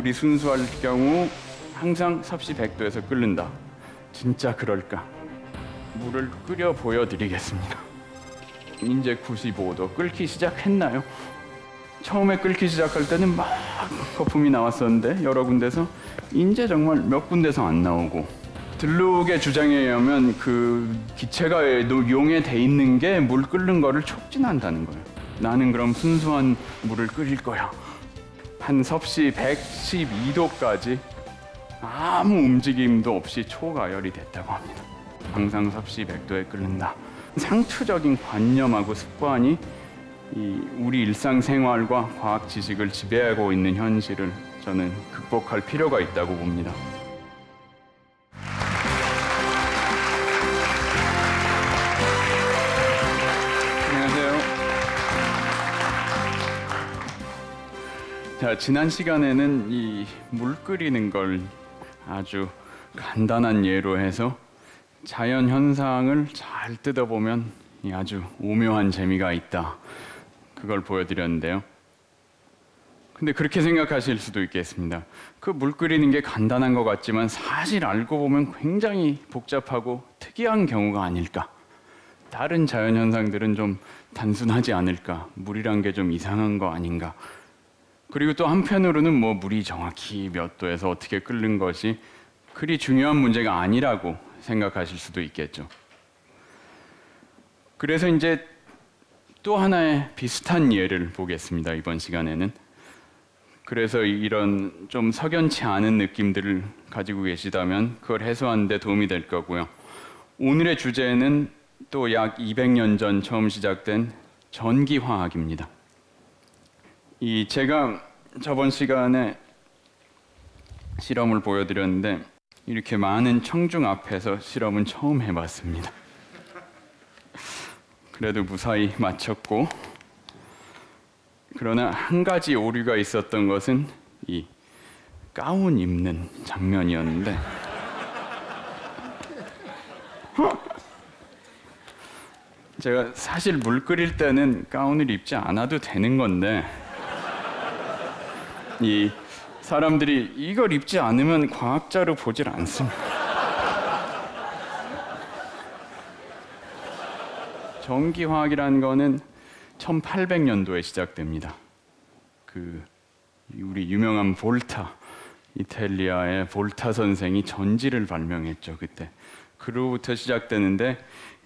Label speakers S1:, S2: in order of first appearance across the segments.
S1: 물이 순수할 경우 항상 섭씨 100도에서 끓는다. 진짜 그럴까? 물을 끓여 보여드리겠습니다. 이제 95도 끓기 시작했나요? 처음에 끓기 시작할 때는 막 거품이 나왔었는데 여러 군데서 이제 정말 몇 군데서 안 나오고, 들룩의 주장에 의하면 그 기체가 용에 돼 있는 게 물 끓는 거를 촉진한다는 거예요. 나는 그럼 순수한 물을 끓일 거야. 한 섭씨 112도까지 아무 움직임도 없이 초가열이 됐다고 합니다. 항상 섭씨 100도에 끓는다. 상투적인 관념하고 습관이 우리 일상생활과 과학 지식을 지배하고 있는 현실을 저는 극복할 필요가 있다고 봅니다. 안녕하세요. 자, 지난 시간에는 이 물 끓이는 걸 아주 간단한 예로 해서 자연 현상을 잘 뜯어보면 아주 오묘한 재미가 있다. 그걸 보여드렸는데요. 근데 그렇게 생각하실 수도 있겠습니다. 그 물 끓이는 게 간단한 것 같지만 사실 알고 보면 굉장히 복잡하고 특이한 경우가 아닐까. 다른 자연 현상들은 좀 단순하지 않을까. 물이란 게 좀 이상한 거 아닌가. 그리고 또 한편으로는 물이 정확히 몇 도에서 어떻게 끓는 것이 그리 중요한 문제가 아니라고 생각하실 수도 있겠죠. 그래서 이제 또 하나의 비슷한 예를 보겠습니다, 이번 시간에는. 그래서 이런 좀 석연치 않은 느낌들을 가지고 계시다면 그걸 해소하는 데 도움이 될 거고요. 오늘의 주제는 또 약 200년 전 처음 시작된 전기화학입니다. 제가 저번 시간에 실험을 보여드렸는데 이렇게 많은 청중 앞에서 실험은 처음 해봤습니다. 그래도 무사히 마쳤고, 그러나 한 가지 오류가 있었던 것은 이 가운 입는 장면이었는데 제가 사실 물 끓일 때는 가운을 입지 않아도 되는 건데 이 사람들이 이걸 입지 않으면 과학자로 보질 않습니다. 전기화학이라는 거는 1800년도에 시작됩니다. 우리 유명한 볼타, 이탈리아의 볼타 선생이 전지를 발명했죠, 그때. 그로부터 시작되는데,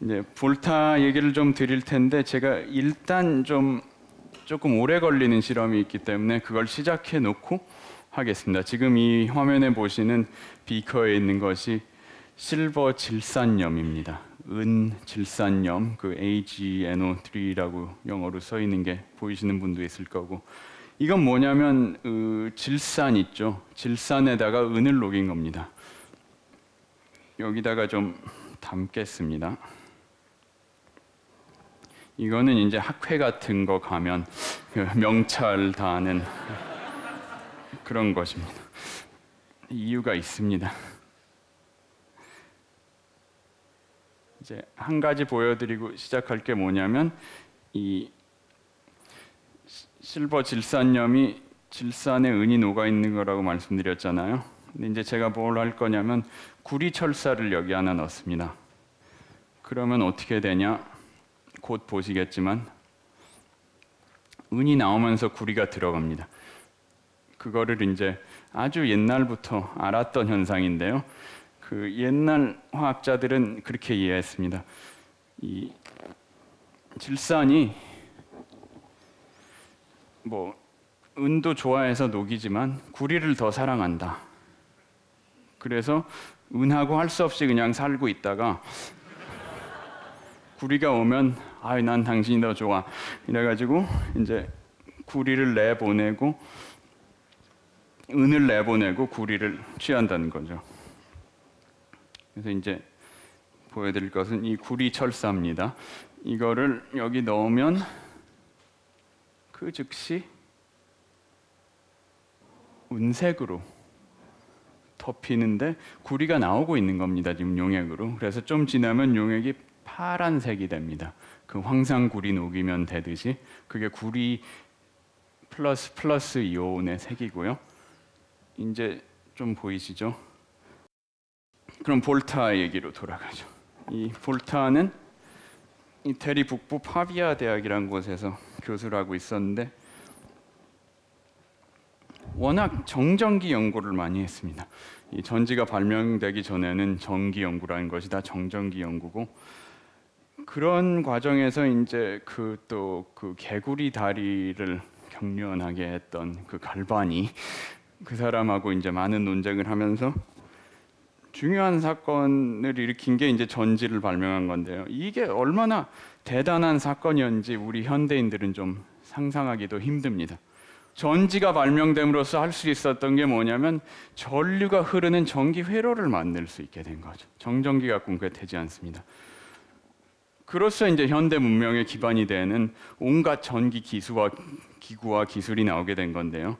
S1: 이제 볼타 얘기를 좀 드릴 텐데, 제가 일단 조금 오래 걸리는 실험이 있기 때문에 그걸 시작해 놓고 하겠습니다. 지금 이 화면에 보시는 비커에 있는 것이 실버 질산염입니다. 은 질산염, 그 AgNO3라고 영어로 써 있는 게 보이시는 분도 있을 거고, 이건 뭐냐면 질산 있죠. 질산에다가 은을 녹인 겁니다. 여기다가 좀 담겠습니다. 이거는 이제 학회 같은 거 가면 명찰 다하는 그런 것입니다. 이유가 있습니다. 이제 한 가지 보여드리고 시작할 게 뭐냐면 이 실버 질산염이 질산에 은이 녹아 있는 거라고 말씀드렸잖아요. 근데 이제 제가 뭘 할 거냐면 구리철사를 여기 하나 넣습니다. 그러면 어떻게 되냐? 곧 보시겠지만 은이 나오면서 구리가 들어갑니다. 그거를 이제 아주 옛날부터 알았던 현상인데요. 그 옛날 화학자들은 그렇게 이해했습니다. 이 질산이 은도 좋아해서 녹이지만 구리를 더 사랑한다. 그래서 은하고 할 수 없이 그냥 살고 있다가 구리가 오면 난 당신이 더 좋아. 이래가지고 이제 구리를 내보내고 은을 내보내고 구리를 취한다는 거죠. 그래서 이제 보여드릴 것은 이 구리철사입니다. 이거를 여기 넣으면 그 즉시 은색으로 덮이는데 구리가 나오고 있는 겁니다. 지금 용액으로. 그래서 좀 지나면 용액이 파란색이 됩니다. 그 황산구리 녹이면 되듯이. 그게 구리 플러스 이온의 색이고요. 이제 좀 보이시죠? 그럼 볼타 얘기로 돌아가죠. 이 볼타는 이태리 북부 파비아 대학이라는 곳에서 교수를 하고 있었는데 워낙 정전기 연구를 많이 했습니다. 이 전지가 발명되기 전에는 전기 연구라는 것이 다 정전기 연구고, 그런 과정에서 이제 그 개구리 다리를 경련하게 했던 그 갈바니, 그 사람하고 이제 많은 논쟁을 하면서 중요한 사건을 일으킨 게 이제 전지를 발명한 건데요. 이게 얼마나 대단한 사건이었는지 우리 현대인들은 좀 상상하기도 힘듭니다. 전지가 발명됨으로써 할 수 있었던 게 뭐냐면 전류가 흐르는 전기 회로를 만들 수 있게 된 거죠. 정전기 갖고는 그게 되지 않습니다. 그로써 이제 현대 문명의 기반이 되는 온갖 전기 기구와 기술이 나오게 된 건데요.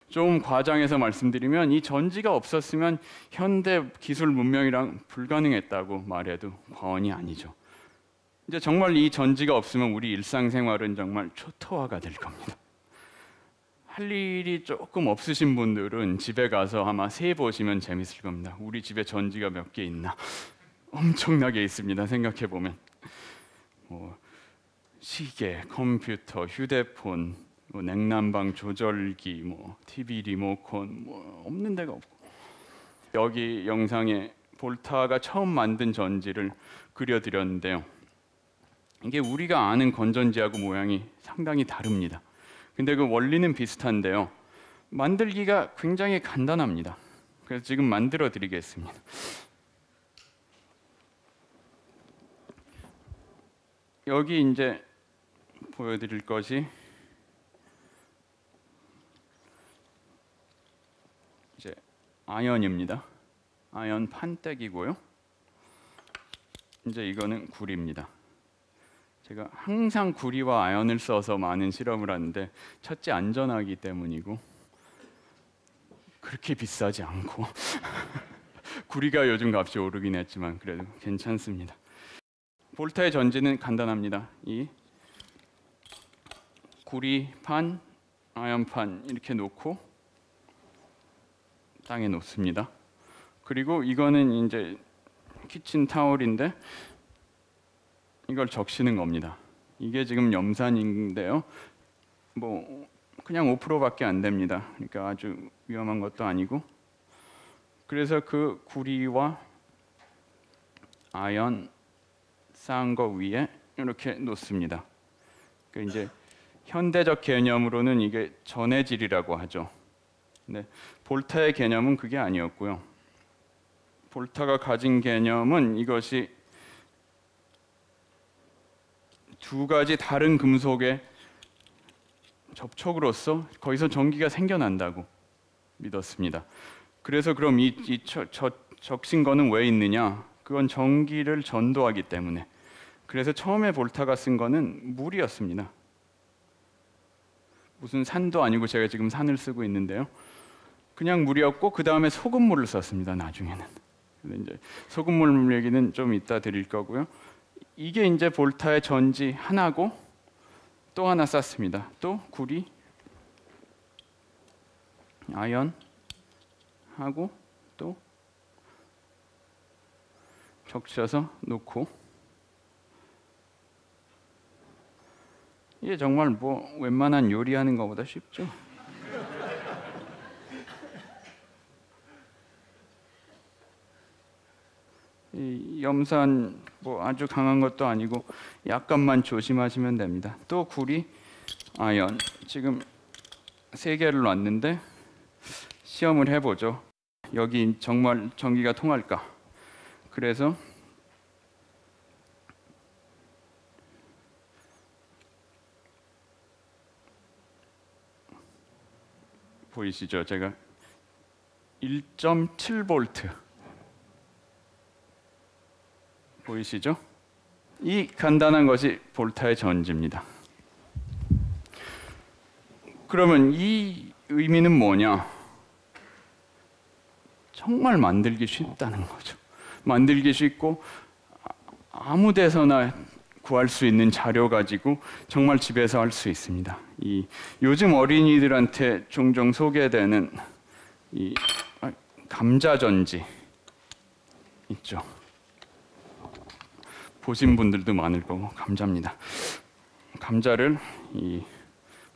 S1: 좀 과장해서 말씀드리면 이 전지가 없었으면 현대 기술 문명이랑 불가능했다고 말해도 과언이 아니죠. 이제 정말 이 전지가 없으면 우리 일상생활은 정말 초토화가 될 겁니다. 할 일이 조금 없으신 분들은 집에 가서 아마 세보시면 재밌을 겁니다. 우리 집에 전지가 몇 개 있나? 엄청나게 있습니다. 생각해보면 시계, 컴퓨터, 휴대폰, 냉난방 조절기, TV 리모컨, 없는 데가 없고. 여기 영상에 볼타가 처음 만든 전지를 그려드렸는데요. 이게 우리가 아는 건전지하고 모양이 상당히 다릅니다. 근데 그 원리는 비슷한데요. 만들기가 굉장히 간단합니다. 그래서 지금 만들어 드리겠습니다. 여기 이제 보여드릴 것이 이제 아연입니다. 아연 판때기고요. 이제 이거는 구리입니다. 제가 항상 구리와 아연을 써서 많은 실험을 하는데 첫째 안전하기 때문이고 그렇게 비싸지 않고 구리가 요즘 값이 오르긴 했지만 그래도 괜찮습니다. 볼타의 전지는 간단합니다. 이 구리판, 아연판 이렇게 놓고 땅에 놓습니다. 그리고 이거는 이제 키친 타월인데 이걸 적시는 겁니다. 이게 지금 염산인데요. 그냥 5%밖에 안 됩니다. 그러니까 아주 위험한 것도 아니고. 그래서 그 구리와 아연 쌓은 거 위에 이렇게 놓습니다. 그러니까 이제 현대적 개념으로는 이게 전해질이라고 하죠. 근데 볼타의 개념은 그게 아니었고요. 볼타가 가진 개념은 이것이 두 가지 다른 금속의 접촉으로써 거기서 전기가 생겨난다고 믿었습니다. 그래서 그럼 적신 거는 왜 있느냐? 그건 전기를 전도하기 때문에. 그래서 처음에 볼타가 쓴 거는 물이었습니다. 무슨 산도 아니고 제가 지금 산을 쓰고 있는데요. 그냥 물이었고 그 다음에 소금물을 썼습니다. 나중에는. 이제 소금물 얘기는 좀 이따 드릴 거고요. 이게 이제 볼타의 전지 하나고 또 하나 쌌습니다. 또 구리, 아연 하고 또 적셔서 놓고. 이게 정말 웬만한 요리하는 것보다 쉽죠. 이 염산 아주 강한 것도 아니고 약간만 조심하시면 됩니다. 또 구리, 아연 지금 3개를 놨는데 시험을 해보죠. 여기 정말 전기가 통할까? 그래서 보이시죠? 제가 1.7V 보이시죠? 이 간단한 것이 볼타의 전지입니다. 그러면 이 의미는 뭐냐? 정말 만들기 쉽다는 거죠. 만들기 쉽고 아무 데서나 구할 수 있는 자료 가지고 정말 집에서 할 수 있습니다. 요즘 어린이들한테 종종 소개되는 이 감자전지 있죠. 보신 분들도 많을 거고 감자입니다. 감자를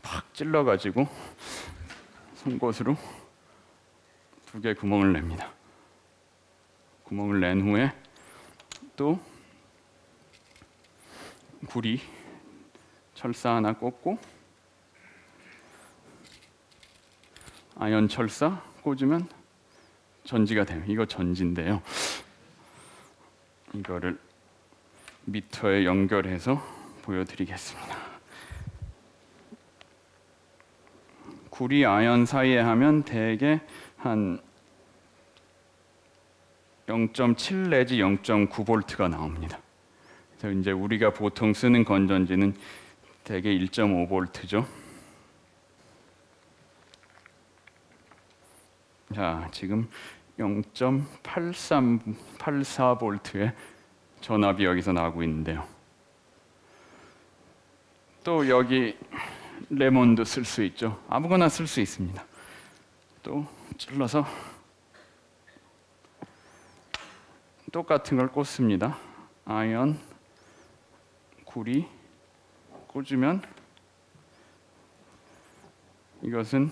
S1: 팍 찔러가지고 송곳으로 2개 구멍을 냅니다. 구멍을 낸 후에 또 구리 철사 하나 꽂고 아연 철사 꽂으면 전지가 돼요. 이거 전지인데요. 이거를 미터에 연결해서 보여드리겠습니다. 구리 아연 사이에 하면 대개 한 0.7 내지 0.9V가 나옵니다. 그래서 이제 우리가 보통 쓰는 건전지는 대개 1.5V죠. 자, 지금 0.84V의 전압이 여기서 나오고 있는데요. 또 여기 레몬도 쓸 수 있죠. 아무거나 쓸 수 있습니다. 또 찔러서 똑같은 걸 꽂습니다. 아연, 구리 꽂으면 이것은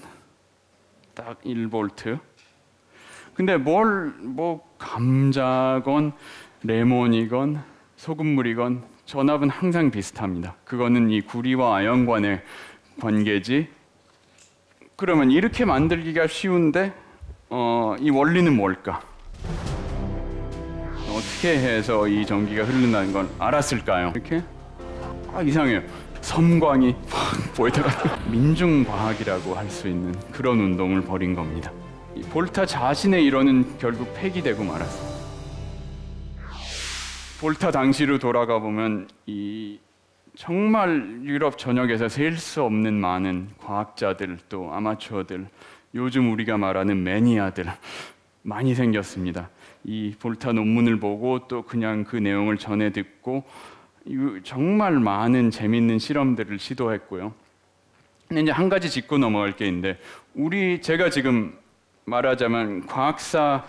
S1: 딱 1V. 근데 감자건 레몬이건 소금물이건 전압은 항상 비슷합니다. 그거는 이 구리와 아연 간의 관계지. 그러면 이렇게 만들기가 쉬운데 이 원리는 뭘까? 어떻게 해서 이 전기가 흐른다는 걸 알았을까요? 이렇게? 이상해요. 섬광이 확 보이다가 민중과학이라고 할 수 있는 그런 운동을 벌인 겁니다. 이 볼타 자신의 이론은 결국 폐기되고 말았습니다. 볼타 당시로 돌아가 보면 이 정말 유럽 전역에서 셀 수 없는 많은 과학자들 또 아마추어들, 요즘 우리가 말하는 매니아들 많이 생겼습니다. 이 볼타 논문을 보고 또 그냥 그 내용을 전해 듣고 정말 많은 재밌는 실험들을 시도했고요. 근데 이제 한 가지 짚고 넘어갈 게 있는데 제가 지금 말하자면 과학사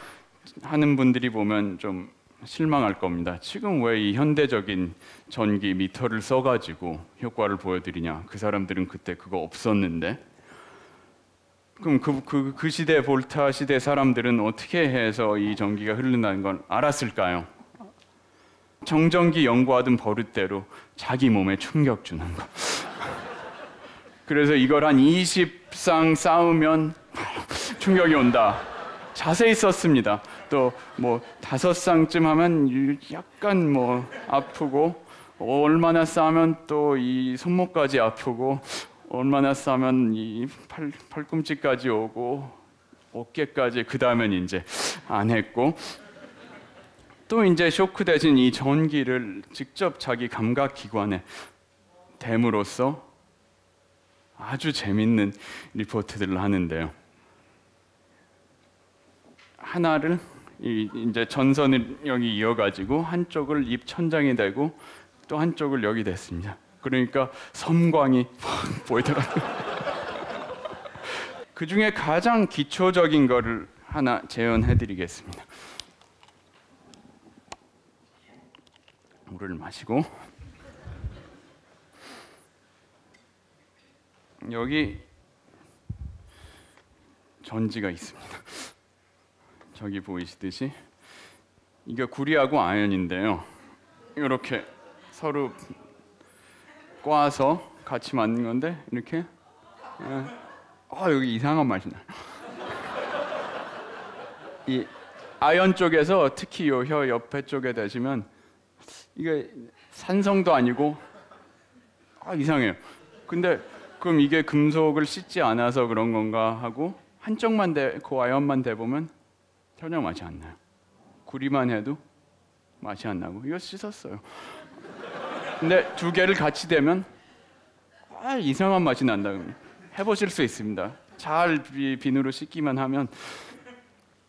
S1: 하는 분들이 보면 좀 실망할 겁니다. 지금 왜 이 현대적인 전기 미터를 써가지고 효과를 보여드리냐. 그 사람들은 그때 그거 없었는데. 그럼 그 시대 볼타 시대 사람들은 어떻게 해서 이 전기가 흐른다는 걸 알았을까요? 정전기 연구하던 버릇대로 자기 몸에 충격 주는 거. 그래서 이걸 한 20쌍 쌓으면 충격이 온다. 자세히 썼습니다. 또 5쌍쯤 하면 약간 아프고, 얼마나 쌓으면 또 이 손목까지 아프고, 얼마나 쌓으면 이 팔꿈치까지 오고, 어깨까지, 그 다음엔 이제 안 했고, 또 이제 쇼크 대신 이 전기를 직접 자기 감각 기관에 댐으로써 아주 재밌는 리포트들을 하는데요. 하나를 이제 전선을 여기 이어가지고 한쪽을 입 천장에 대고 또 한쪽을 여기 댔습니다. 그러니까 섬광이 확 보이더라고요. 그 중에 가장 기초적인 거를 하나 재현해드리겠습니다. 물을 마시고 여기 전지가 있습니다. 저기 보이시듯이 이게 구리하고 아연인데요. 이렇게 서로 꽈서 같이 만든 건데 이렇게 여기 이상한 맛이 나요. 이 아연 쪽에서 특히 요 혀 옆에 쪽에 대시면 이게 산성도 아니고 이상해요. 근데 그럼 이게 금속을 씻지 않아서 그런 건가 하고 한쪽만 그 아연만 대보면 전혀 맛이 안 나요. 구리만 해도 맛이 안 나고 이거 씻었어요. 근데 2개를 같이 대면 이상한 맛이 난다. 해보실 수 있습니다. 잘 비누로 씻기만 하면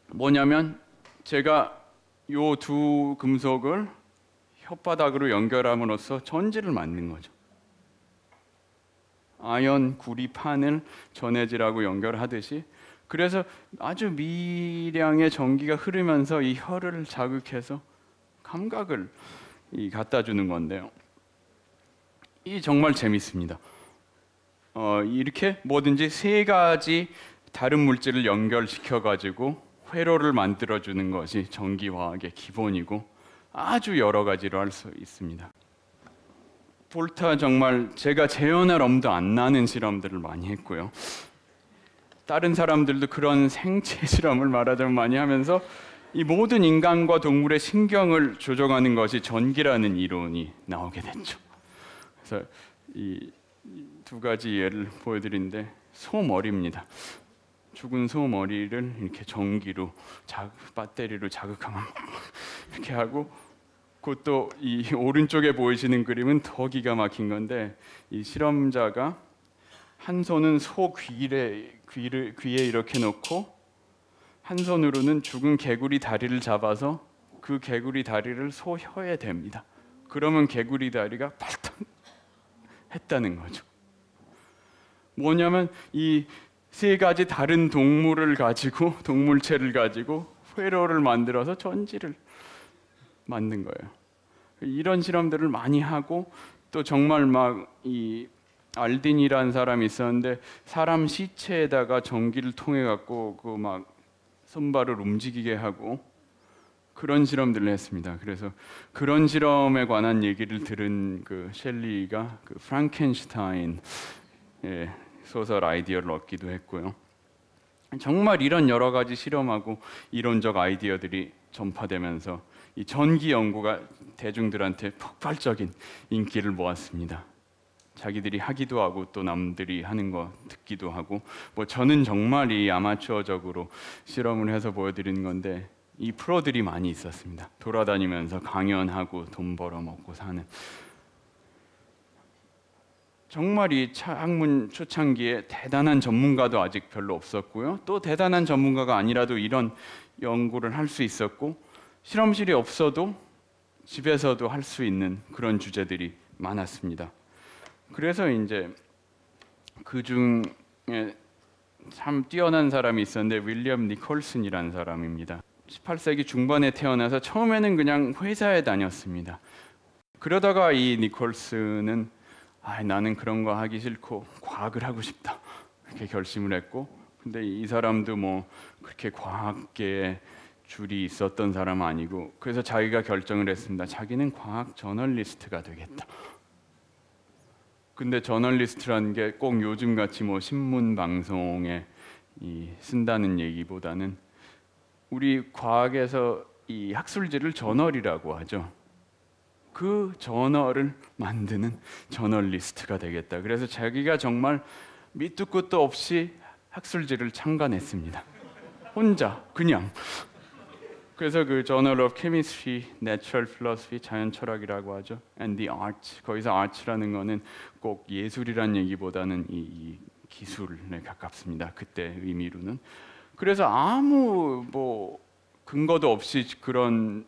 S1: 뭐냐면 제가 요 2 금속을 혓바닥으로 연결함으로써 전지를 만든 거죠. 아연 구리판을 전해질하고 연결하듯이 그래서 아주 미량의 전기가 흐르면서 이 혀를 자극해서 감각을 갖다 주는 건데요. 이 정말 재밌습니다. 이렇게 뭐든지 세 가지 다른 물질을 연결시켜 가지고 회로를 만들어 주는 것이 전기화학의 기본이고 아주 여러 가지로 할 수 있습니다. 볼타 정말 제가 재현할 엄도 안 나는 실험들을 많이 했고요. 다른 사람들도 그런 생체 실험을 말하자면 많이 하면서 이 모든 인간과 동물의 신경을 조종하는 것이 전기라는 이론이 나오게 됐죠. 그래서 이 두 가지 예를 보여드리는데, 소머리입니다. 죽은 소머리를 이렇게 전기로 배터리로 자극하면 이렇게 하고, 그것도 이 오른쪽에 보이시는 그림은 더 기가 막힌 건데, 이 실험자가 한 손은 소 귀에 이렇게 놓고 한 손으로는 죽은 개구리 다리를 잡아서 그 개구리 다리를 소 혀에 댑니다. 그러면 개구리 다리가 발탕 했다는 거죠. 뭐냐면 이 세 가지 다른 동물을 가지고, 동물체를 가지고 회로를 만들어서 전지를 만든 거예요. 이런 실험들을 많이 하고, 또 정말 막 이 알딘이라는 사람이 있었는데 사람 시체에다가 전기를 통해 갖고 그 막 손발을 움직이게 하고 그런 실험들을 했습니다. 그래서 그런 실험에 관한 얘기를 들은 그 셸리가 그 프랑켄슈타인 소설 아이디어를 얻기도 했고요. 정말 이런 여러 가지 실험하고 이론적 아이디어들이 전파되면서 이 전기 연구가 대중들한테 폭발적인 인기를 모았습니다. 자기들이 하기도 하고 또 남들이 하는 거 듣기도 하고, 뭐 저는 정말 이 아마추어적으로 실험을 해서 보여드리는 건데, 이 프로들이 많이 있었습니다. 돌아다니면서 강연하고 돈 벌어 먹고 사는. 정말 이 학문 초창기에 대단한 전문가도 아직 별로 없었고요. 또 대단한 전문가가 아니라도 이런 연구를 할 수 있었고, 실험실이 없어도 집에서도 할 수 있는 그런 주제들이 많았습니다. 그래서 이제 그 중에 참 뛰어난 사람이 있었는데, 윌리엄 니콜슨이라는 사람입니다. 18세기 중반에 태어나서 처음에는 그냥 회사에 다녔습니다. 그러다가 이 니콜슨은 나는 그런 거 하기 싫고 과학을 하고 싶다, 이렇게 결심을 했고, 근데 이 사람도 뭐 그렇게 과학계에 줄이 있었던 사람 아니고, 그래서 자기가 결정을 했습니다. 자기는 과학 저널리스트가 되겠다. 근데 저널리스트라는 게 꼭 요즘같이 뭐 신문 방송에 쓴다는 얘기보다는 우리 과학에서 이 학술지를 저널이라고 하죠. 그 저널을 만드는 저널리스트가 되겠다. 그래서 자기가 정말 밑도 끝도 없이 학술지를 창간했습니다. 혼자 그냥. 그래서 그 Journal of Chemistry, Natural Philosophy, 자연 철학이라고 하죠. And the Arts. 거기서 arts라는 거는 꼭 예술이란 얘기보다는 이 기술에 가깝습니다. 그때 의미로는. 그래서 아무 뭐 근거도 없이 그런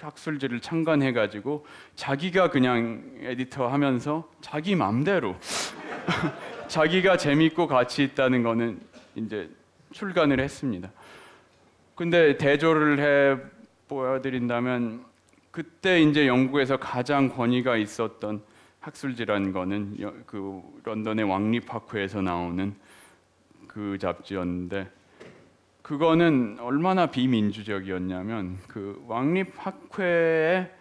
S1: 학술지를 창간해가지고 자기가 그냥 에디터 하면서 자기 맘대로 자기가 재밌고 가치 있다는 거는 이제 출간을 했습니다. 근데 대조를 해 보여드린다면, 그때 이제 영국에서 가장 권위가 있었던 학술지라는 거는 그 런던의 왕립학회에서 나오는 그 잡지였는데, 그거는 얼마나 비민주적이었냐면, 그 왕립학회의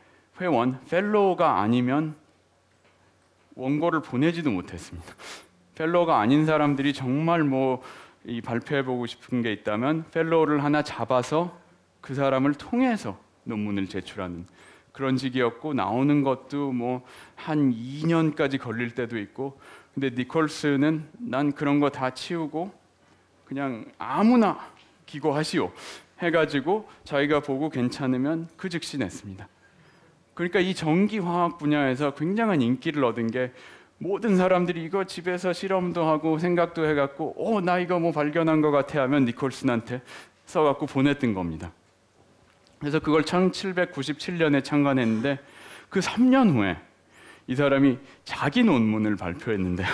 S1: 회원, 펠로우가 아니면 원고를 보내지도 못했습니다. 펠로우가 아닌 사람들이 정말 뭐 이 발표해보고 싶은 게 있다면 펠로우를 하나 잡아서 그 사람을 통해서 논문을 제출하는 그런 식이었고, 나오는 것도 뭐 한 2년까지 걸릴 때도 있고. 근데 니콜슨은 난 그런 거 다 치우고 그냥 아무나 기고하시오 해가지고 자기가 보고 괜찮으면 그 즉시 냈습니다. 그러니까 이 전기화학 분야에서 굉장한 인기를 얻은 게, 모든 사람들이 이거 집에서 실험도 하고 생각도 해갖고 나 이거 뭐 발견한 것 같아 하면 니콜슨한테 써갖고 보냈던 겁니다. 그래서 그걸 1797년에 창간했는데, 그 3년 후에 이 사람이 자기 논문을 발표했는데요.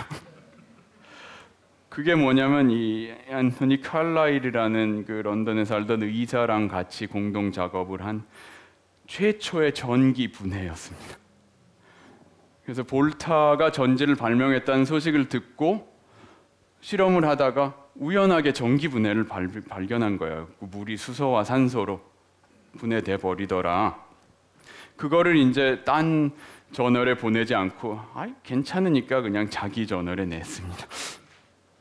S1: 그게 뭐냐면 이 앤토니 칼라일이라는 그 런던에 살던 의사랑 같이 공동 작업을 한 최초의 전기 분해였습니다. 그래서 볼타가 전지를 발명했다는 소식을 듣고 실험을 하다가 우연하게 전기 분해를 발견한 거예요. 물이 수소와 산소로 분해돼 버리더라. 그거를 이제 딴 저널에 보내지 않고 괜찮으니까 그냥 자기 저널에 냈습니다.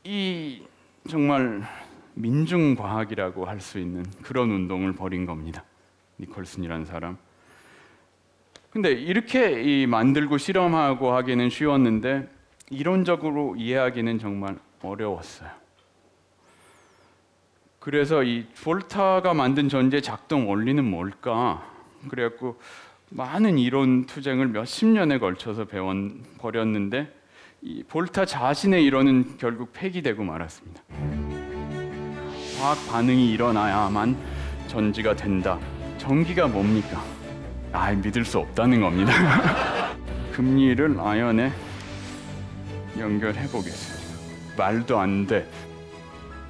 S1: 이 정말 민중과학이라고 할 수 있는 그런 운동을 벌인 겁니다. 니콜슨이라는 사람. 근데 이렇게 만들고 실험하고 하기는 쉬웠는데 이론적으로 이해하기는 정말 어려웠어요. 그래서 이 볼타가 만든 전지의 작동 원리는 뭘까? 그래갖고 많은 이론 투쟁을 몇십 년에 걸쳐서 버렸는데 이 볼타 자신의 이론은 결국 폐기되고 말았습니다. 화학 반응이 일어나야만 전지가 된다. 전기가 뭡니까? 믿을 수 없다는 겁니다. 금리를 아연에 연결해 보겠습니다. 말도 안 돼.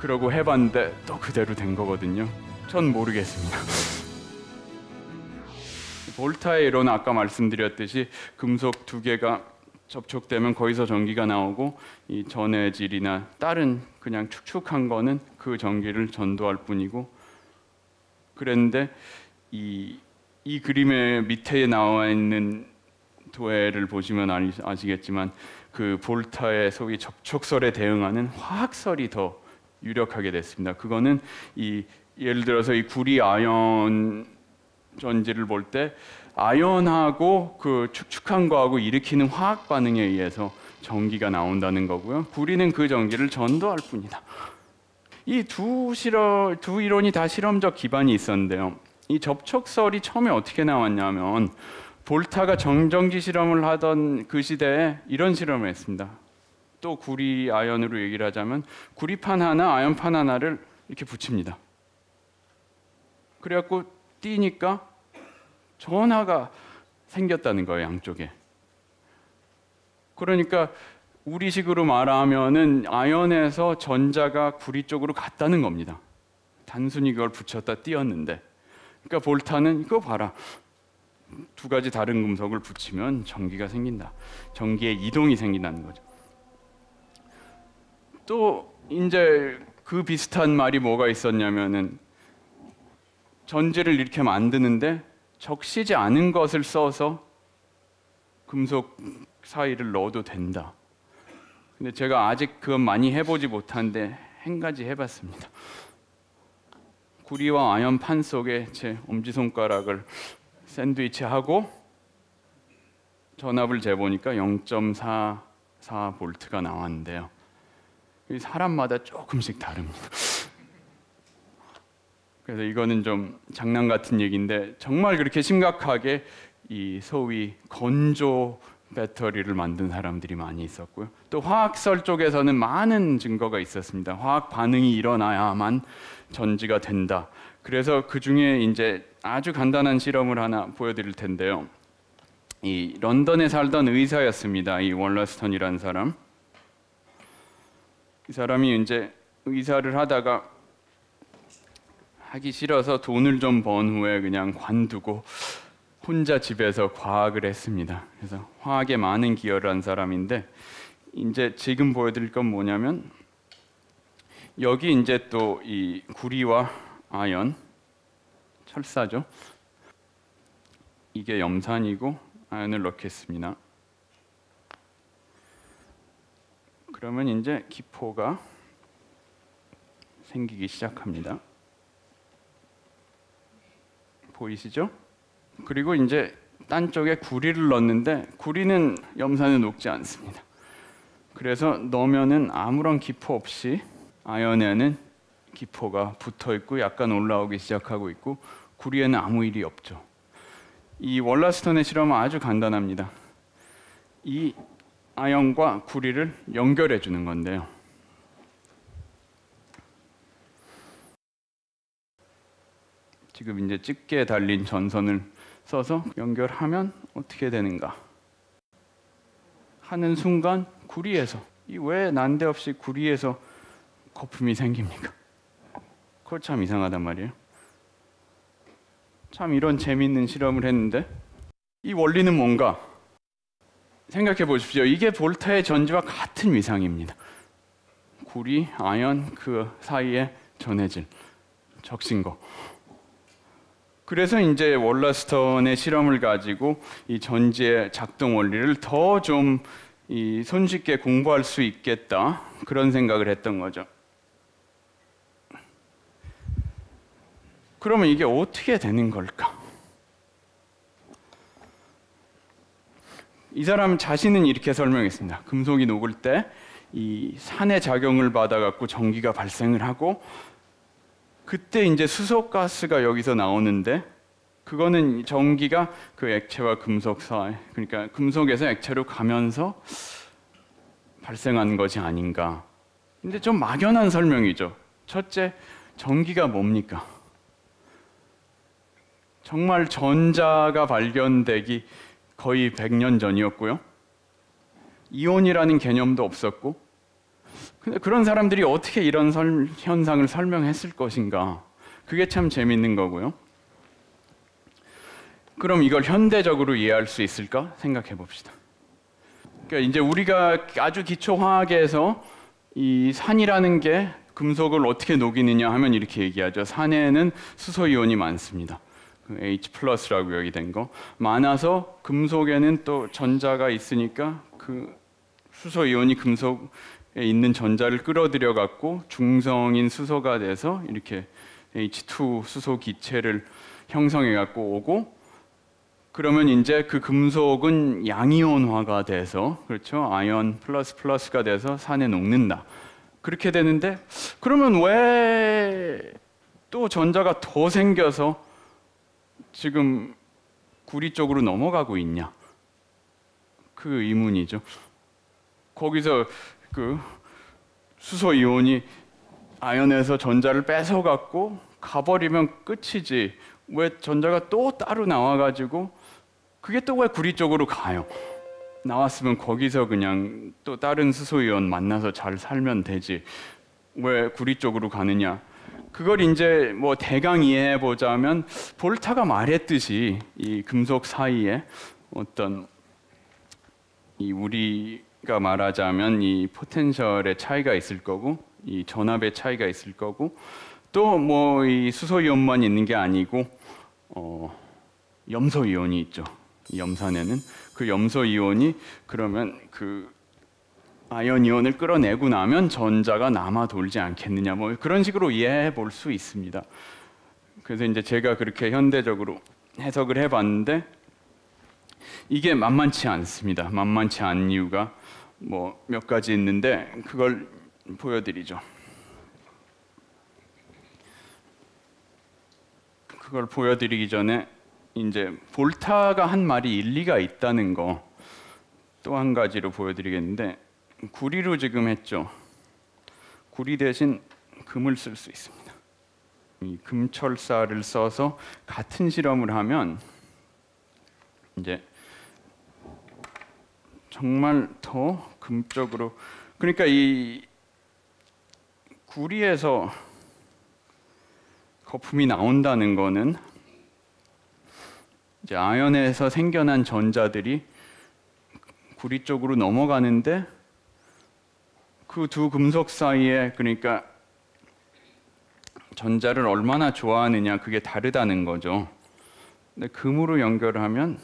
S1: 그러고 해봤는데 또 그대로 된 거거든요. 전 모르겠습니다. 볼타의 이론은 아까 말씀드렸듯이 금속 두 개가 접촉되면 거기서 전기가 나오고 이 전해질이나 다른 그냥 축축한 거는 그 전기를 전도할 뿐이고, 그랬는데 이 그림의 밑에 나와 있는 도해를 보시면 아시겠지만 그 볼타의 소위 접촉설에 대응하는 화학설이 더 유력하게 됐습니다. 그거는 예를 들어서 이 구리 아연 전지를 볼 때 아연하고 그 축축한 거하고 일으키는 화학 반응에 의해서 전기가 나온다는 거고요. 구리는 그 전기를 전도할 뿐이다. 이 두 이론이 다 실험적 기반이 있었는데요. 이 접촉설이 처음에 어떻게 나왔냐면 볼타가 정전기 실험을 하던 그 시대에 이런 실험을 했습니다. 또 구리 아연으로 얘기를 하자면 구리판 하나, 아연판 하나를 이렇게 붙입니다. 그래갖고 띄니까 전하가 생겼다는 거예요, 양쪽에. 그러니까 우리식으로 말하면은 아연에서 전자가 구리 쪽으로 갔다는 겁니다. 단순히 그걸 붙였다 띄었는데. 그러니까 볼타는 이거 봐라. 두 가지 다른 금속을 붙이면 전기가 생긴다. 전기의 이동이 생긴다는 거죠. 또 이제 그 비슷한 말이 뭐가 있었냐면은 전지를 이렇게 만드는데 적시지 않은 것을 써서 금속 사이를 넣어도 된다. 근데 제가 아직 그건 많이 해보지 못한데 한 가지 해봤습니다. 구리와 아연 판 속에 제 엄지손가락을 샌드위치하고 전압을 재보니까 0.44 볼트가 나왔는데요. 사람마다 조금씩 다릅니다. 그래서 이거는 좀 장난 같은 얘기인데 정말 그렇게 심각하게 이 소위 건조 배터리를 만든 사람들이 많이 있었고요. 또 화학설 쪽에서는 많은 증거가 있었습니다. 화학 반응이 일어나야만 전지가 된다. 그래서 그 중에 이제 아주 간단한 실험을 하나 보여드릴 텐데요. 이 런던에 살던 의사였습니다. 이 월러스턴이라는 사람. 이 사람이 이제 의사를 하다가 하기 싫어서 돈을 좀 번 후에 그냥 관두고 혼자 집에서 과학을 했습니다. 그래서 화학에 많은 기여를 한 사람인데 이제 지금 보여드릴 건 뭐냐면 여기 이제 또 이 구리와 아연, 철사죠. 이게 염산이고 아연을 넣겠습니다. 그러면 이제 기포가 생기기 시작합니다. 보이시죠? 그리고 이제 딴 쪽에 구리를 넣는데 구리는 염산에 녹지 않습니다. 그래서 넣으면은 아무런 기포 없이 아연에는 기포가 붙어 있고 약간 올라오기 시작하고 있고 구리에는 아무 일이 없죠. 이 월러스턴의 실험은 아주 간단합니다. 이 아연과 구리를 연결해 주는 건데요. 지금 이제 집게에 달린 전선을 써서 연결하면 어떻게 되는가 하는 순간 구리에서 왜 난데없이 구리에서 거품이 생깁니까? 그거 참 이상하단 말이에요. 참 이런 재미있는 실험을 했는데 이 원리는 뭔가 생각해 보십시오. 이게 볼타의 전지와 같은 위상입니다. 구리, 아연 그 사이에 전해질 적신 거. 그래서 이제 월라스턴의 실험을 가지고 이 전지의 작동 원리를 더 좀 손쉽게 공부할 수 있겠다 그런 생각을 했던 거죠. 그러면 이게 어떻게 되는 걸까? 이 사람 자신은 이렇게 설명했습니다. 금속이 녹을 때 이 산의 작용을 받아갖고 전기가 발생을 하고 그때 이제 수소가스가 여기서 나오는데 그거는 전기가 그 액체와 금속 사이, 그러니까 금속에서 액체로 가면서 발생한 것이 아닌가. 근데 좀 막연한 설명이죠. 첫째, 전기가 뭡니까? 정말 전자가 발견되기 거의 100년 전이었고요. 이온이라는 개념도 없었고, 근데 그런 사람들이 어떻게 이런 현상을 설명했을 것인가? 그게 참 재밌는 거고요. 그럼 이걸 현대적으로 이해할 수 있을까? 생각해 봅시다. 그러니까 이제 우리가 아주 기초 화학에서 이 산이라는 게 금속을 어떻게 녹이느냐 하면 이렇게 얘기하죠. 산에는 수소 이온이 많습니다. H+라고 여기 된 거. 많아서 금속에는 또 전자가 있으니까 그 수소 이온이 금속에 있는 전자를 끌어들여 갖고 중성인 수소가 돼서 이렇게 H2 수소 기체를 형성해 갖고 오고, 그러면 이제 그 금속은 양이온화가 돼서, 그렇죠? 아연 플러스가 돼서 산에 녹는다. 그렇게 되는데, 그러면 왜 또 전자가 더 생겨서 지금 구리 쪽으로 넘어가고 있냐? 그 의문이죠. 거기서 그 수소 이온이 아연에서 전자를 뺏어갖고 가버리면 끝이지. 왜 전자가 또 따로 나와가지고 그게 또 왜 구리 쪽으로 가요? 나왔으면 거기서 그냥 또 다른 수소 이온 만나서 잘 살면 되지. 왜 구리 쪽으로 가느냐? 그걸 이제 뭐 대강 이해해 보자면 볼타가 말했듯이 이 금속 사이에 어떤 이 우리가 말하자면 이 포텐셜의 차이가 있을 거고 이 전압의 차이가 있을 거고 또 뭐 이 수소 이온만 있는 게 아니고 염소 이온이 있죠. 이 염산에는 그 염소 이온이 그러면 그 아연 이온을 끌어내고 나면 전자가 남아 돌지 않겠느냐, 뭐 그런 식으로 이해해 볼 수 있습니다. 그래서 이제 제가 그렇게 현대적으로 해석을 해봤는데 이게 만만치 않습니다. 만만치 않은 이유가 뭐 몇 가지 있는데 그걸 보여드리죠. 그걸 보여드리기 전에 이제 볼타가 한 말이 일리가 있다는 거 또 한 가지로 보여드리겠는데, 구리로 지금 했죠. 구리 대신 금을 쓸 수 있습니다. 이 금철사를 써서 같은 실험을 하면 이제 정말 더 금쪽으로, 그러니까 이 구리에서 거품이 나온다는 거는 이제 아연에서 생겨난 전자들이 구리 쪽으로 넘어가는데 그 두 금속 사이에, 그러니까 전자를 얼마나 좋아하느냐, 그게 다르다는 거죠. 근데 금으로 연결하면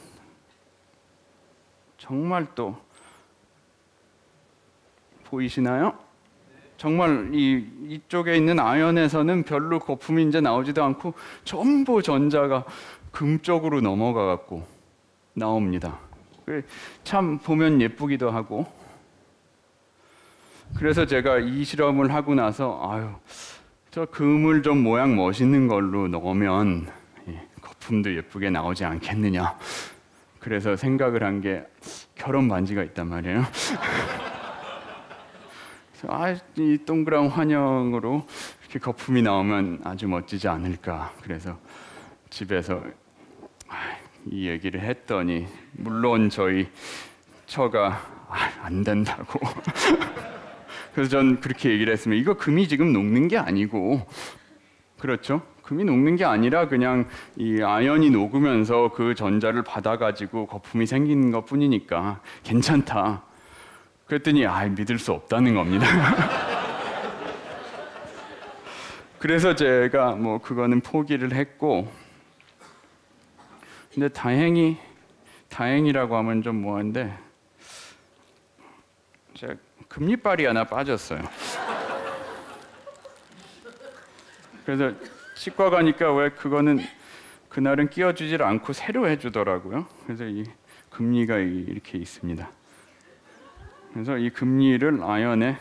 S1: 정말 또 보이시나요? 정말 이쪽에 있는 아연에서는 별로 거품이 이제 나오지도 않고 전부 전자가 금 쪽으로 넘어가 갖고 나옵니다. 참 보면 예쁘기도 하고. 그래서 제가 이 실험을 하고 나서 저 금을 좀 모양 멋있는 걸로 넣으면 거품도 예쁘게 나오지 않겠느냐. 그래서 생각을 한 게 결혼 반지가 있단 말이에요. 이 동그란 환영으로 이렇게 거품이 나오면 아주 멋지지 않을까. 그래서 집에서 이 얘기를 했더니 물론 저희 처가 안 된다고 그래서 전 그렇게 얘기를 했습니다. 이거 금이 지금 녹는 게 아니고, 그렇죠? 금이 녹는 게 아니라 그냥 이 아연이 녹으면서 그 전자를 받아가지고 거품이 생기는 것 뿐이니까 괜찮다. 그랬더니 믿을 수 없다는 겁니다. 그래서 제가 뭐 그거는 포기를 했고, 근데 다행이라고 하면 좀 뭐한데, 제가 금리빨이 하나 빠졌어요. 그래서 치과 가니까 왜 그거는 그날은 끼워주질 않고 새로 해주더라고요. 그래서 이 금리가 이렇게 있습니다. 그래서 이 금리를 아연에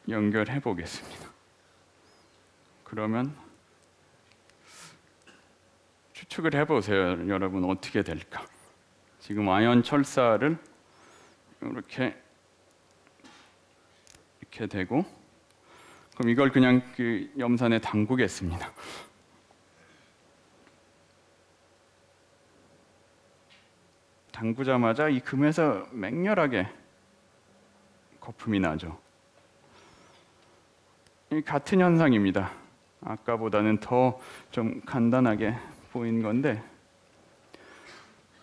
S1: 연결해 보겠습니다. 그러면 추측을 해보세요. 여러분 어떻게 될까? 지금 아연 철사를 이렇게 되고, 그럼 이걸 그냥 그 염산에 담그겠습니다. 담그자마자 이 금에서 맹렬하게 거품이 나죠. 이 같은 현상입니다. 아까보다는 더 좀 간단하게 보인 건데,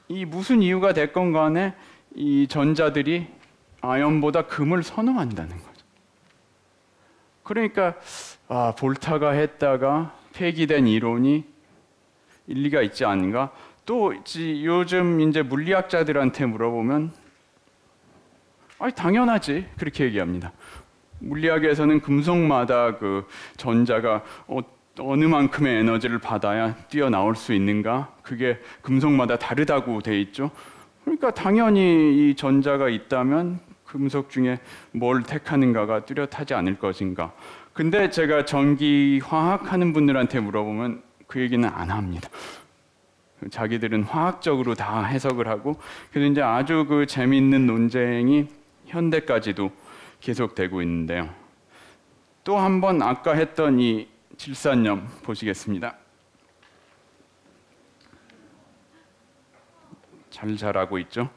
S1: 이 무슨 이유가 됐건 간에 이 전자들이 아연보다 금을 선호한다는 거죠. 그러니까 볼타가 했다가 폐기된 이론이 일리가 있지 않은가? 또 요즘 이제 물리학자들한테 물어보면 당연하지 그렇게 얘기합니다. 물리학에서는 금속마다 그 전자가 어느 만큼의 에너지를 받아야 뛰어나올 수 있는가? 그게 금속마다 다르다고 돼 있죠. 그러니까 당연히 이 전자가 있다면 금속 중에 뭘 택하는가가 뚜렷하지 않을 것인가. 근데 제가 전기 화학 하는 분들한테 물어보면 그 얘기는 안 합니다. 자기들은 화학적으로 다 해석을 하고, 그래서 이제 아주 그 재미있는 논쟁이 현대까지도 계속되고 있는데요. 또 한 번 아까 했던 이 질산염 보시겠습니다. 잘 자라고 있죠?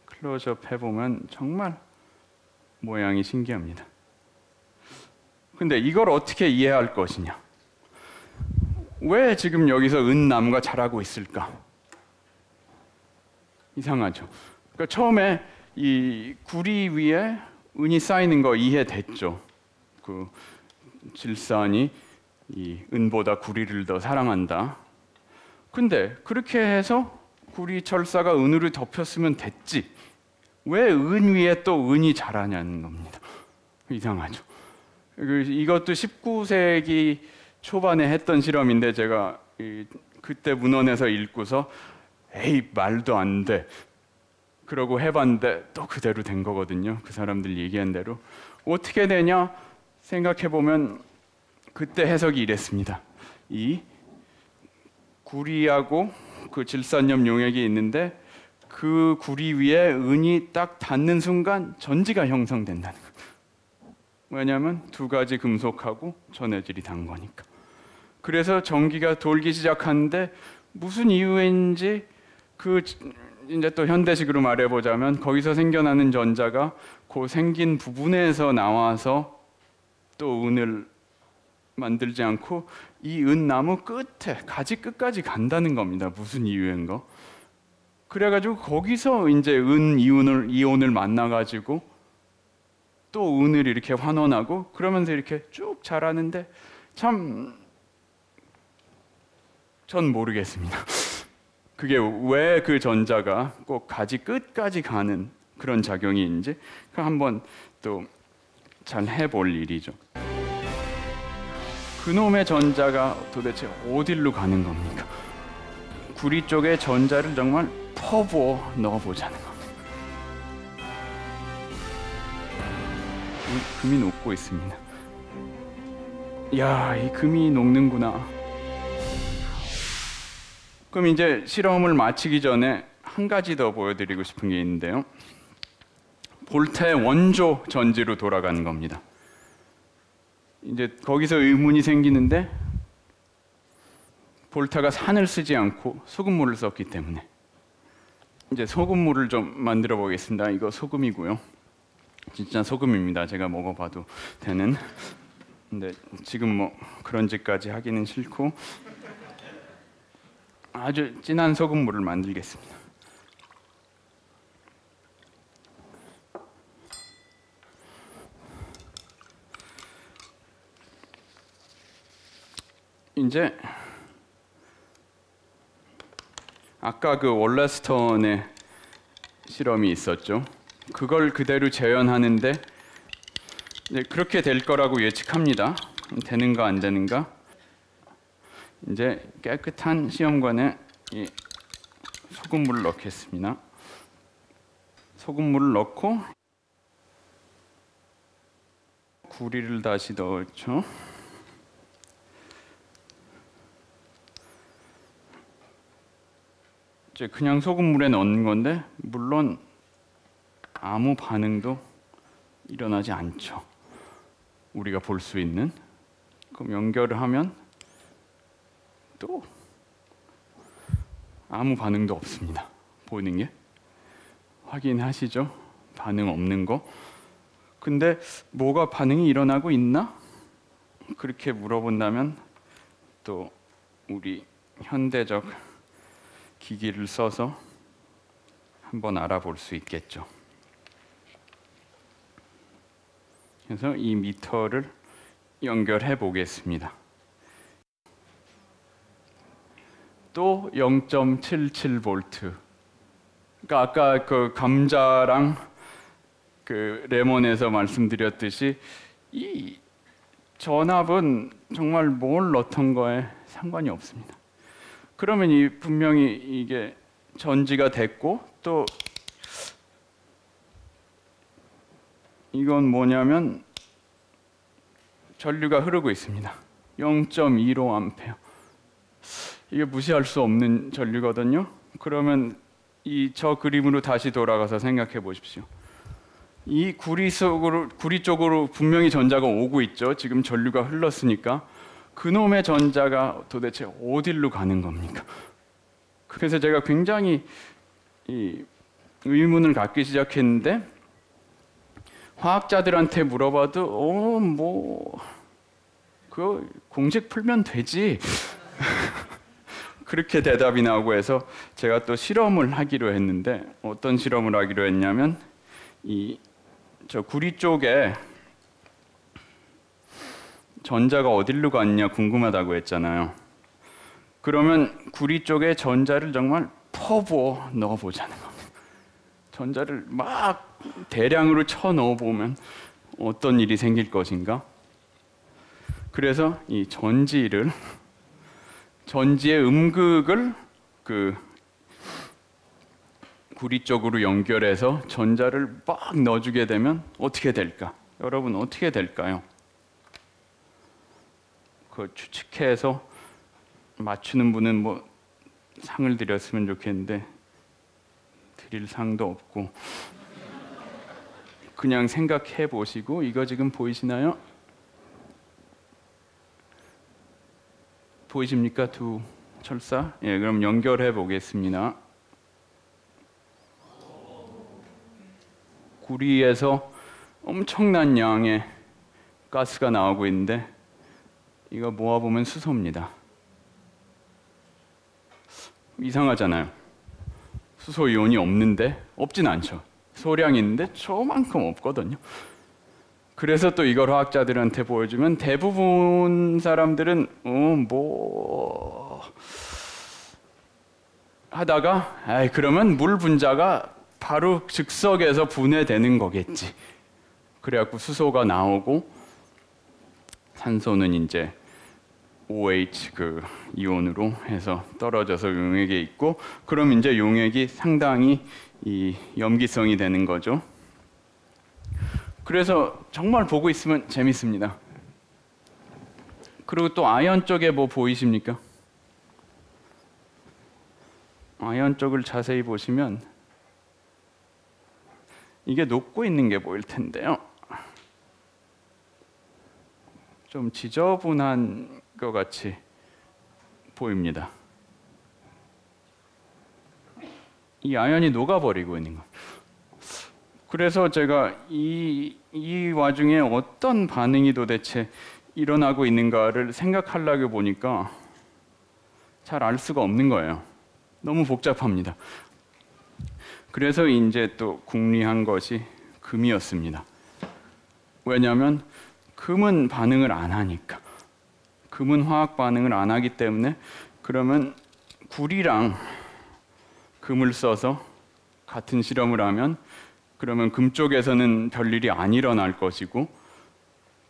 S1: 클로즈업 해보면 정말 모양이 신기합니다. 근데 이걸 어떻게 이해할 것이냐? 왜 지금 여기서 은나무가 자라고 있을까? 이상하죠? 그러니까 처음에 이 구리 위에 은이 쌓이는 거 이해됐죠? 그 질산이 이 은보다 구리를 더 사랑한다. 근데 그렇게 해서 구리 철사가 은으로 덮였으면 됐지. 왜 은 위에 또 은이 자라냐는 겁니다. 이상하죠. 이것도 19세기 초반에 했던 실험인데 제가 그때 문헌에서 읽고서 에이 말도 안 돼. 그러고 해봤는데 또 그대로 된 거거든요. 그 사람들 얘기한 대로. 어떻게 되냐 생각해보면 그때 해석이 이랬습니다. 이 구리하고 그 질산염 용액이 있는데 그 구리 위에 은이 딱 닿는 순간 전지가 형성된다는 거예요. 왜냐하면 두 가지 금속하고 전해질이 닿은 거니까. 그래서 전기가 돌기 시작하는데 무슨 이유인지 이제 또 현대식으로 말해보자면 거기서 생겨나는 전자가 그 생긴 부분에서 나와서 또 은을 만들지 않고 이 은나무 끝에 가지 끝까지 간다는 겁니다. 무슨 이유인가? 그래가지고 거기서 이제 이온을 만나가지고 또 은을 이렇게 환원하고 그러면서 이렇게 쭉 자라는데 참 전 모르겠습니다. 그게 왜 그 전자가 꼭 가지 끝까지 가는 그런 작용인지 한번 또 잘 해볼 일이죠. 그놈의 전자가 도대체 어디로 가는 겁니까? 구리 쪽에 전자를 정말 퍼부어 넣어보자는 겁니다. 금이 녹고 있습니다. 이야, 이 금이 녹는구나. 그럼 이제 실험을 마치기 전에 한 가지 더 보여드리고 싶은 게 있는데요. 볼타의 원조 전지로 돌아가는 겁니다. 이제 거기서 의문이 생기는데 볼타가 산을 쓰지 않고 소금물을 썼기 때문에 이제 소금물을 좀 만들어 보겠습니다. 이거 소금이고요. 진짜 소금입니다. 제가 먹어봐도 되는. 근데 지금 뭐 그런 짓까지 하기는 싫고 아주 진한 소금물을 만들겠습니다. 이제 아까 그 월러스턴의 실험이 있었죠. 그걸 그대로 재현하는데 이제 그렇게 될 거라고 예측합니다. 되는가 안 되는가? 이제 깨끗한 시험관에 이 소금물을 넣겠습니다. 소금물을 넣고 구리를 다시 넣었죠. 이제 그냥 소금물에 넣는 건데 물론 아무 반응도 일어나지 않죠. 우리가 볼 수 있는. 그럼 연결을 하면 또 아무 반응도 없습니다. 보이는 게. 확인하시죠? 반응 없는 거. 근데 뭐가 반응이 일어나고 있나? 그렇게 물어본다면 또 우리 현대적 기기를 써서 한번 알아볼 수 있겠죠. 그래서 이 미터를 연결해 보겠습니다. 또 0.77V. 그러니까 아까 그 감자랑 그 레몬에서 말씀드렸듯이 이 전압은 정말 뭘 넣던 거에 상관이 없습니다. 그러면 분명히 이게 전지가 됐고 또 이건 뭐냐면 전류가 흐르고 있습니다. 0.15A. 이게 무시할 수 없는 전류거든요. 그러면 저 그림으로 다시 돌아가서 생각해 보십시오. 이 구리 쪽으로 분명히 전자가 오고 있죠. 지금 전류가 흘렀으니까. 그놈의 전자가 도대체 어디로 가는 겁니까? 그래서 제가 굉장히 의문을 갖기 시작했는데 화학자들한테 물어봐도 그거 공식 풀면 되지. 그렇게 대답이 나오고 해서 제가 또 실험을 하기로 했는데 어떤 실험을 하기로 했냐면 저 구리 쪽에 전자가 어디로 갔냐 궁금하다고 했잖아요. 그러면 구리 쪽에 전자를 정말 퍼부어 넣어보자는 겁니다. 전자를 막 대량으로 쳐 넣어보면 어떤 일이 생길 것인가? 그래서 이 전지의 음극을 그 구리 쪽으로 연결해서 전자를 막 넣어주게 되면 어떻게 될까? 여러분 어떻게 될까요? 그 추측해서 맞추는 분은 뭐 상을 드렸으면 좋겠는데 드릴 상도 없고 그냥 생각해 보시고 이거 지금 보이시나요? 보이십니까? 두 철사? 예, 그럼 연결해 보겠습니다. 구리에서 엄청난 양의 가스가 나오고 있는데 이거 모아보면 수소입니다. 이상하잖아요. 수소 이온이 없는데 없진 않죠. 소량이 있는데 저만큼 없거든요. 그래서 또 이걸 화학자들한테 보여주면 대부분 사람들은 하다가 그러면 물 분자가 바로 즉석에서 분해되는 거겠지. 그래갖고 수소가 나오고 산소는 이제 OH 그 이온으로 해서 떨어져서 용액에 있고 그럼 이제 용액이 상당히 이 염기성이 되는 거죠. 그래서 정말 보고 있으면 재밌습니다. 그리고 또 아연 쪽에 뭐 보이십니까? 아연 쪽을 자세히 보시면 이게 녹고 있는 게 보일 텐데요. 좀 지저분한 것 같이 보입니다. 이 아연이 녹아버리고 있는 거예요. 그래서 제가 이 와중에 어떤 반응이 도대체 일어나고 있는가를 생각하려고 보니까 잘 알 수가 없는 거예요. 너무 복잡합니다. 그래서 이제 또 궁리한 것이 금이었습니다. 왜냐하면 금은 반응을 안 하니까. 금은 화학 반응을 안 하기 때문에 그러면 구리랑 금을 써서 같은 실험을 하면 그러면 금 쪽에서는 별일이 안 일어날 것이고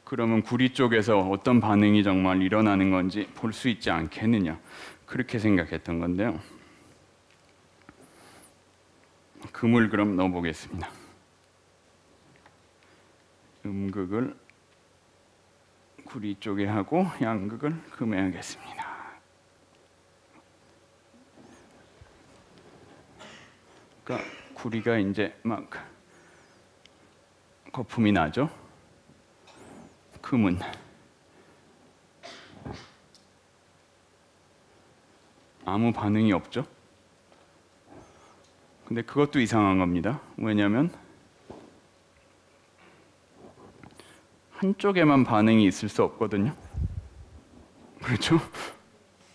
S1: 그러면 구리 쪽에서 어떤 반응이 정말 일어나는 건지 볼 수 있지 않겠느냐 그렇게 생각했던 건데요. 금을 그럼 넣어보겠습니다. 음극을 구리 쪽에 하고 양극을 금에 하겠습니다. 그러니까 구리가 이제 막 거품이 나죠. 금은 아무 반응이 없죠. 근데 그것도 이상한 겁니다. 왜냐하면 한쪽에만 반응이 있을 수 없거든요. 그렇죠?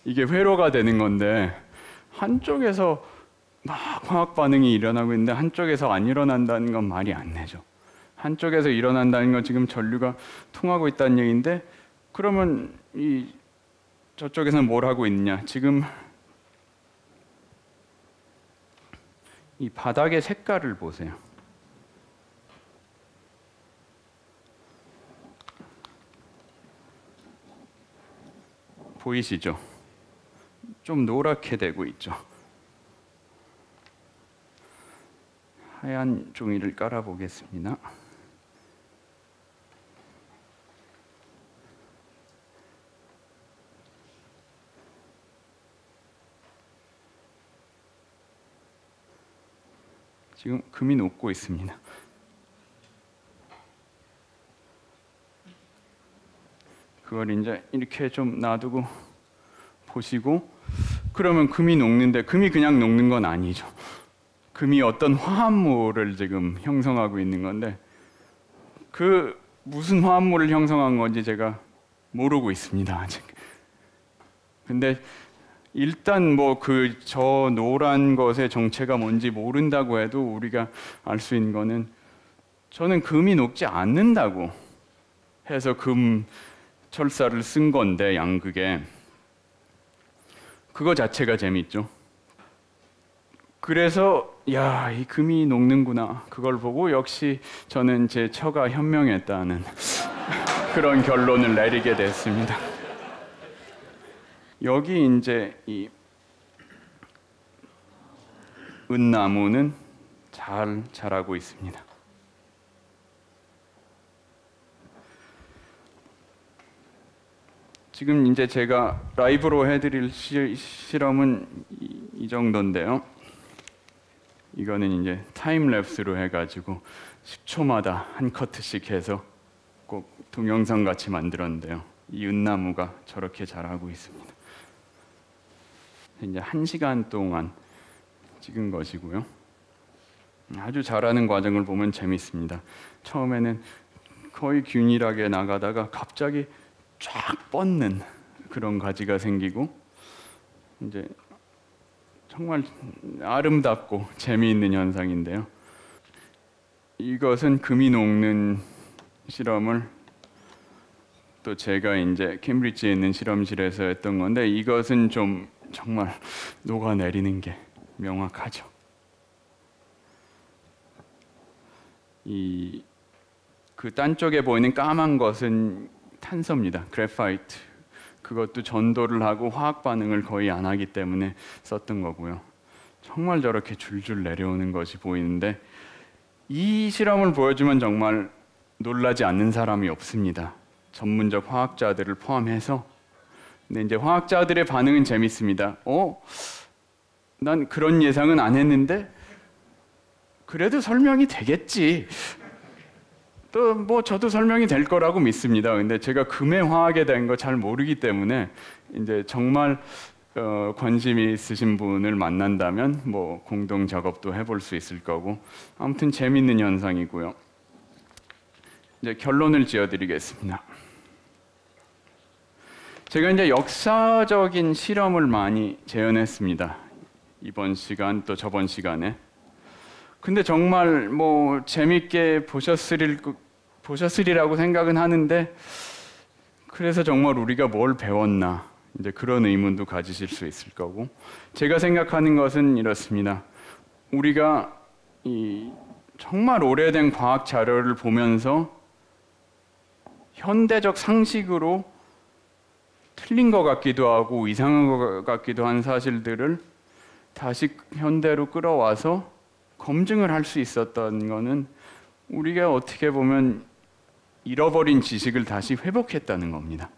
S1: 이게 회로가 되는 건데 한쪽에서 막 화학 반응이 일어나고 있는데 한쪽에서 안 일어난다는 건 말이 안 되죠. 한쪽에서 일어난다는 건 지금 전류가 통하고 있다는 얘기인데 그러면 저쪽에서는 뭘 하고 있냐? 지금 이 바닥의 색깔을 보세요. 보이시죠? 좀 노랗게 되고 있죠. 하얀 종이를 깔아 보겠습니다. 지금 금이 녹고 있습니다. 그걸 이제 이렇게 좀 놔두고 보시고 그러면 금이 녹는데 금이 그냥 녹는 건 아니죠. 금이 어떤 화합물을 지금 형성하고 있는 건데 그 무슨 화합물을 형성한 건지 제가 모르고 있습니다. 아직. 근데 일단 뭐 저 노란 것의 정체가 뭔지 모른다고 해도 우리가 알 수 있는 거는 저는 금이 녹지 않는다고 해서 금 철사를 쓴 건데 양극에 그거 자체가 재밌죠. 그래서 야, 이 금이 녹는구나 그걸 보고 역시 저는 제 처가 현명했다는 그런 결론을 내리게 됐습니다. 여기 이제 이 은나무는 잘 자라고 있습니다. 지금 이제 제가 라이브로 해드릴 실험은 이 정도인데요. 이거는 이제 타임랩스로 해가지고 10초마다 한 커트씩 해서 꼭 동영상 같이 만들었는데요. 이 은나무가 저렇게 자라고 있습니다. 이제 1시간 동안 찍은 것이고요. 아주 자라는 과정을 보면 재밌습니다. 처음에는 거의 균일하게 나가다가 갑자기 쫙 뻗는 그런 가지가 생기고 이제 정말 아름답고 재미있는 현상인데요. 이것은 금이 녹는 실험을 또 제가 이제 캠브리지에 있는 실험실에서 했던 건데 이것은 좀 정말 녹아내리는 게 명확하죠. 그 딴 쪽에 보이는 까만 것은 탄소입니다. 그래파이트. 그것도 전도를 하고 화학 반응을 거의 안 하기 때문에 썼던 거고요. 정말 저렇게 줄줄 내려오는 것이 보이는데 이 실험을 보여주면 정말 놀라지 않는 사람이 없습니다. 전문적 화학자들을 포함해서. 근데 이제 화학자들의 반응은 재밌습니다. 난 그런 예상은 안 했는데 그래도 설명이 되겠지. 또 뭐 저도 설명이 될 거라고 믿습니다. 근데 제가 금의 화학에 대한 거 잘 모르기 때문에 이제 정말 관심이 있으신 분을 만난다면 뭐 공동 작업도 해볼 수 있을 거고 아무튼 재밌는 현상이고요. 이제 결론을 지어드리겠습니다. 제가 이제 역사적인 실험을 많이 재현했습니다. 이번 시간 또 저번 시간에. 근데 정말 뭐 재밌게 보셨으리라고 생각은 하는데 그래서 정말 우리가 뭘 배웠나 이제 그런 의문도 가지실 수 있을 거고 제가 생각하는 것은 이렇습니다. 우리가 이 정말 오래된 과학 자료를 보면서 현대적 상식으로 틀린 것 같기도 하고 이상한 것 같기도 한 사실들을 다시 현대로 끌어와서 검증을 할 수 있었던 것은 우리가 어떻게 보면 잃어버린 지식을 다시 회복했다는 겁니다.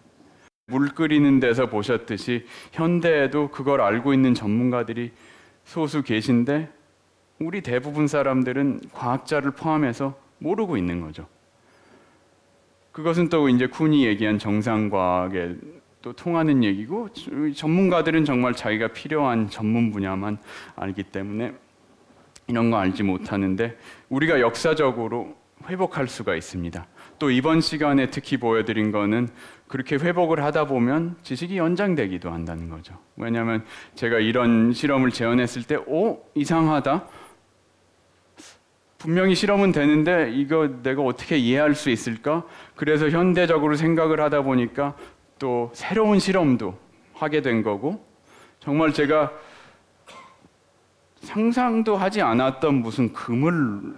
S1: 물 끓이는 데서 보셨듯이 현대에도 그걸 알고 있는 전문가들이 소수 계신데 우리 대부분 사람들은 과학자를 포함해서 모르고 있는 거죠. 그것은 또 이제 쿤이 얘기한 정상과학에 또 통하는 얘기고 전문가들은 정말 자기가 필요한 전문 분야만 알기 때문에 이런 거 알지 못하는데 우리가 역사적으로 회복할 수가 있습니다. 또 이번 시간에 특히 보여드린 거는 그렇게 회복을 하다 보면 지식이 연장되기도 한다는 거죠. 왜냐하면 제가 이런 실험을 재현했을 때 이상하다. 분명히 실험은 되는데 이거 내가 어떻게 이해할 수 있을까? 그래서 현대적으로 생각을 하다 보니까 또 새로운 실험도 하게 된 거고 정말 제가 상상도 하지 않았던 무슨 금을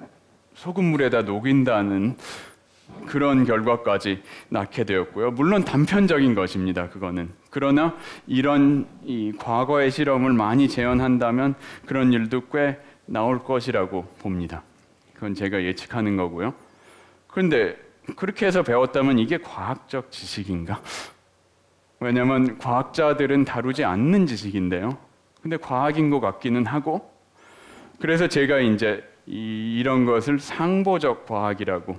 S1: 소금물에다 녹인다는 그런 결과까지 낳게 되었고요. 물론 단편적인 것입니다. 그거는. 그러나 이런 이 과거의 실험을 많이 재현한다면 그런 일도 꽤 나올 것이라고 봅니다. 그건 제가 예측하는 거고요. 그런데 그렇게 해서 배웠다면 이게 과학적 지식인가? 왜냐하면 과학자들은 다루지 않는 지식인데요. 근데 과학인 것 같기는 하고 그래서 제가 이제 이런 것을 상보적 과학이라고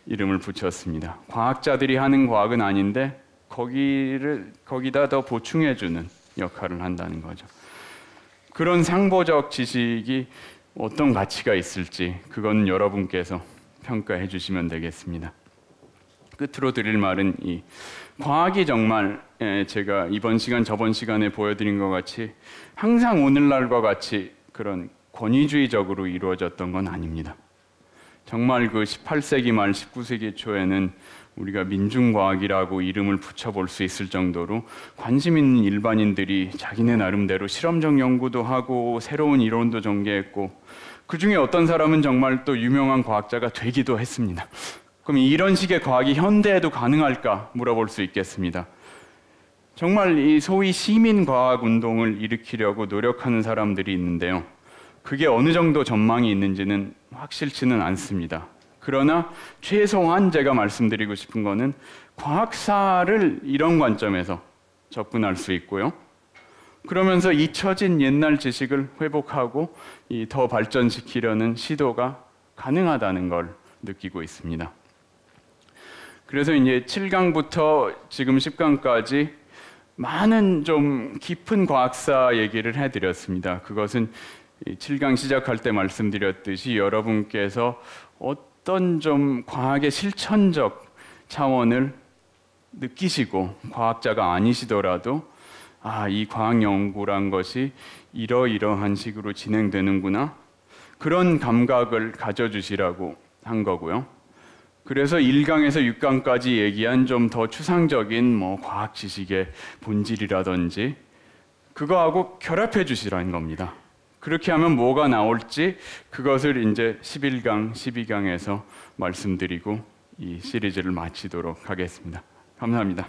S1: 이름을 붙였습니다. 과학자들이 하는 과학은 아닌데 거기다 더 보충해주는 역할을 한다는 거죠. 그런 상보적 지식이 어떤 가치가 있을지 그건 여러분께서 평가해 주시면 되겠습니다. 끝으로 드릴 말은 이 과학이 정말 제가 이번 시간 저번 시간에 보여드린 것 같이 항상 오늘날과 같이 그런 권위주의적으로 이루어졌던 건 아닙니다. 정말 그 18세기 말 19세기 초에는 우리가 민중과학이라고 이름을 붙여볼 수 있을 정도로 관심 있는 일반인들이 자기네 나름대로 실험적 연구도 하고 새로운 이론도 전개했고 그 중에 어떤 사람은 정말 또 유명한 과학자가 되기도 했습니다. 그럼 이런 식의 과학이 현대에도 가능할까 물어볼 수 있겠습니다. 정말 이 소위 시민과학 운동을 일으키려고 노력하는 사람들이 있는데요. 그게 어느 정도 전망이 있는지는 확실치는 않습니다. 그러나 최소한 제가 말씀드리고 싶은 거는 과학사를 이런 관점에서 접근할 수 있고요. 그러면서 잊혀진 옛날 지식을 회복하고 더 발전시키려는 시도가 가능하다는 걸 느끼고 있습니다. 그래서 이제 7강부터 지금 10강까지 많은 좀 깊은 과학사 얘기를 해드렸습니다. 그것은 7강 시작할 때 말씀드렸듯이 여러분께서 어떤 좀 과학의 실천적 차원을 느끼시고 과학자가 아니시더라도 이 과학 연구란 것이 이러이러한 식으로 진행되는구나 그런 감각을 가져주시라고 한 거고요. 그래서 1강에서 6강까지 얘기한 좀 더 추상적인 뭐 과학 지식의 본질이라든지 그거하고 결합해 주시라는 겁니다. 그렇게 하면 뭐가 나올지 그것을 이제 11강, 12강에서 말씀드리고 이 시리즈를 마치도록 하겠습니다. 감사합니다.